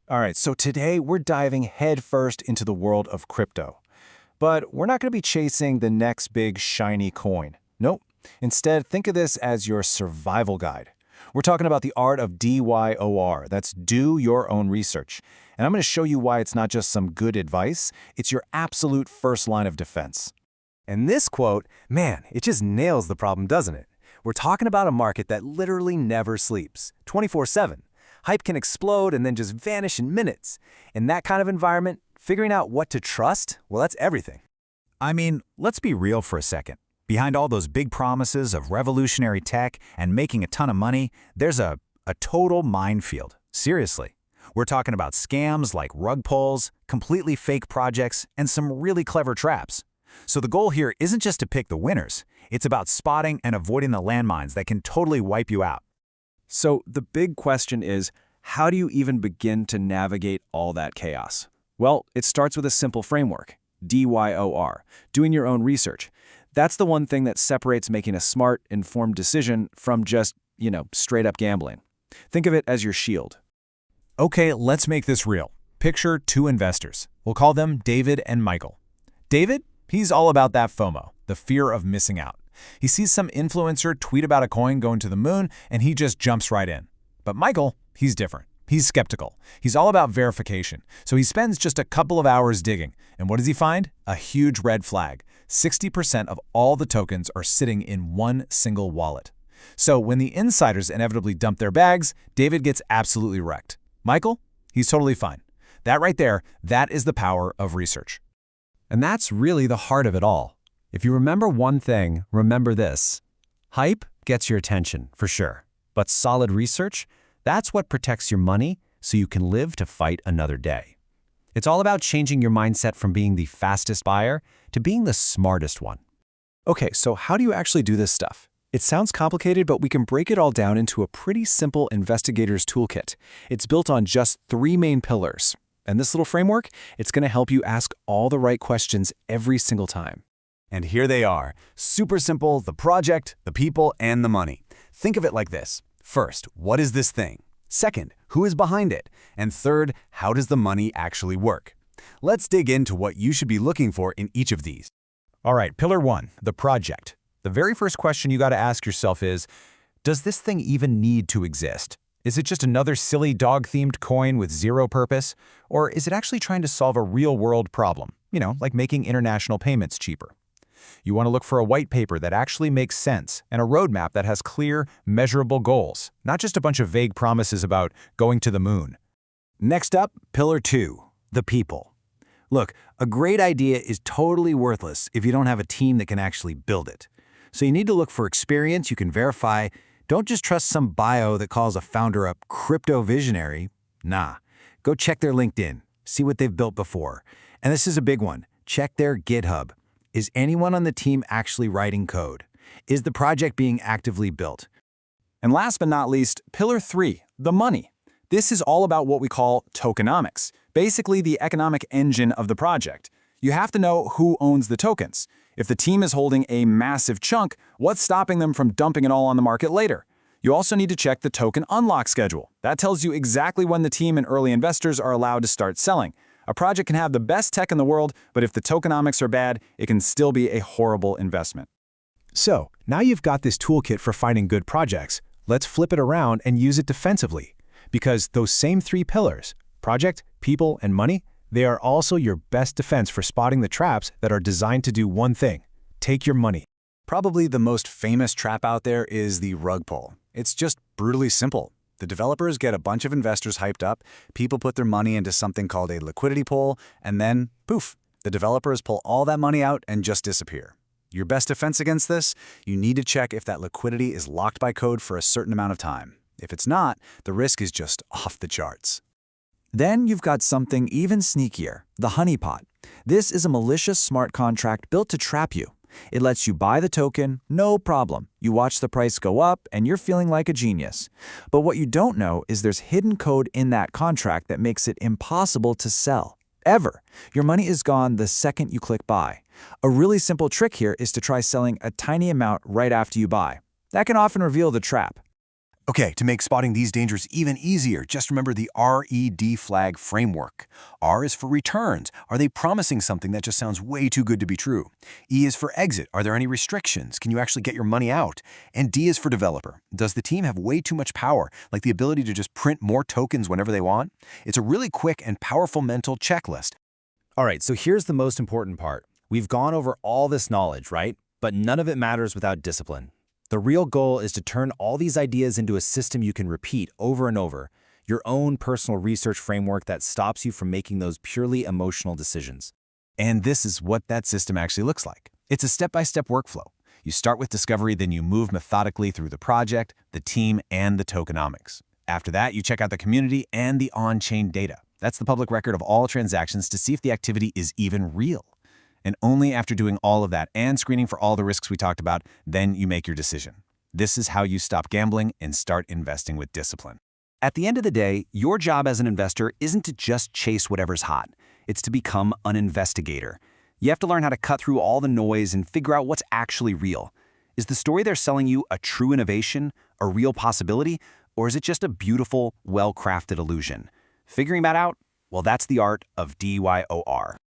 All right, so today we're diving headfirst into the world of crypto. But we're not going to be chasing the next big shiny coin. Nope. Instead, think of this as your survival guide. We're talking about the art of DYOR. That's do your own research. And I'm going to show you why it's not just some good advice, it's your absolute first line of defense. And this quote, man, it just nails the problem, doesn't it? We're talking about a market that literally never sleeps, 24/7. Hype can explode and then just vanish in minutes. In that kind of environment, figuring out what to trust, well, that's everything. I mean, let's be real for a second. Behind all those big promises of revolutionary tech and making a ton of money, there's a total minefield. Seriously. We're talking about scams like rug pulls, completely fake projects, and some really clever traps. So the goal here isn't just to pick the winners. It's about spotting and avoiding the landmines that can totally wipe you out. So the big question is, how do you even begin to navigate all that chaos? Well, it starts with a simple framework, DYOR, doing your own research. That's the one thing that separates making a smart, informed decision from just, straight up gambling. Think of it as your shield. Okay, let's make this real. Picture two investors. We'll call them David and Michael. David, he's all about that FOMO, the fear of missing out. He sees some influencer tweet about a coin going to the moon, and he just jumps right in. But Michael, he's different. He's skeptical. He's all about verification. So he spends just a couple of hours digging. And what does he find? A huge red flag. 60% of all the tokens are sitting in one single wallet. So when the insiders inevitably dump their bags, David gets absolutely wrecked. Michael, he's totally fine. That right there, that is the power of research. And that's really the heart of it all. If you remember one thing, remember this. Hype gets your attention, for sure. But solid research, that's what protects your money so you can live to fight another day. It's all about changing your mindset from being the fastest buyer to being the smartest one. Okay, so how do you actually do this stuff? It sounds complicated, but we can break it all down into a pretty simple investigator's toolkit. It's built on just 3 main pillars. And this little framework, it's going to help you ask all the right questions every single time. And here they are. Super simple, the project, the people, and the money. Think of it like this. First, what is this thing? Second, who is behind it? And third, how does the money actually work? Let's dig into what you should be looking for in each of these. All right, pillar 1, the project. The very first question you got to ask yourself is, does this thing even need to exist? Is it just another silly dog-themed coin with zero purpose? Or is it actually trying to solve a real-world problem? Like making international payments cheaper. You want to look for a white paper that actually makes sense and a roadmap that has clear, measurable goals, not just a bunch of vague promises about going to the moon. Next up, pillar 2, the people. Look, a great idea is totally worthless if you don't have a team that can actually build it. So you need to look for experience you can verify. Don't just trust some bio that calls a founder a crypto visionary. Nah, go check their LinkedIn, see what they've built before. And this is a big one, check their GitHub. Is anyone on the team actually writing code? Is the project being actively built? And last but not least, pillar 3, the money. This is all about what we call tokenomics, basically the economic engine of the project. You have to know who owns the tokens. If the team is holding a massive chunk, what's stopping them from dumping it all on the market later? You also need to check the token unlock schedule. That tells you exactly when the team and early investors are allowed to start selling. A project can have the best tech in the world, but if the tokenomics are bad, it can still be a horrible investment. So, now you've got this toolkit for finding good projects. Let's flip it around and use it defensively. Because those same 3 pillars, project, people, and money, they are also your best defense for spotting the traps that are designed to do one thing: take your money. Probably the most famous trap out there is the rug pull. It's just brutally simple. The developers get a bunch of investors hyped up, people put their money into something called a liquidity pool, and then, poof, the developers pull all that money out and just disappear. Your best defense against this? You need to check if that liquidity is locked by code for a certain amount of time. If it's not, the risk is just off the charts. Then you've got something even sneakier, the honeypot. This is a malicious smart contract built to trap you. It lets you buy the token, no problem. You watch the price go up and you're feeling like a genius. But what you don't know is there's hidden code in that contract that makes it impossible to sell. Ever. Your money is gone the second you click buy. A really simple trick here is to try selling a tiny amount right after you buy. That can often reveal the trap. Okay, to make spotting these dangers even easier, just remember the RED flag framework. R is for returns. Are they promising something that just sounds way too good to be true? E is for exit. Are there any restrictions? Can you actually get your money out? And D is for developer. Does the team have way too much power, like the ability to just print more tokens whenever they want? It's a really quick and powerful mental checklist. All right, so here's the most important part. We've gone over all this knowledge, right? But none of it matters without discipline. The real goal is to turn all these ideas into a system you can repeat over and over, your own personal research framework that stops you from making those purely emotional decisions. And this is what that system actually looks like. It's a step-by-step workflow. You start with discovery, then you move methodically through the project, the team, and the tokenomics. After that, you check out the community and the on-chain data. That's the public record of all transactions to see if the activity is even real. And only after doing all of that and screening for all the risks we talked about, then you make your decision. This is how you stop gambling and start investing with discipline. At the end of the day, your job as an investor isn't to just chase whatever's hot. It's to become an investigator. You have to learn how to cut through all the noise and figure out what's actually real. Is the story they're selling you a true innovation, a real possibility, or is it just a beautiful, well-crafted illusion? Figuring that out, well, that's the art of DYOR.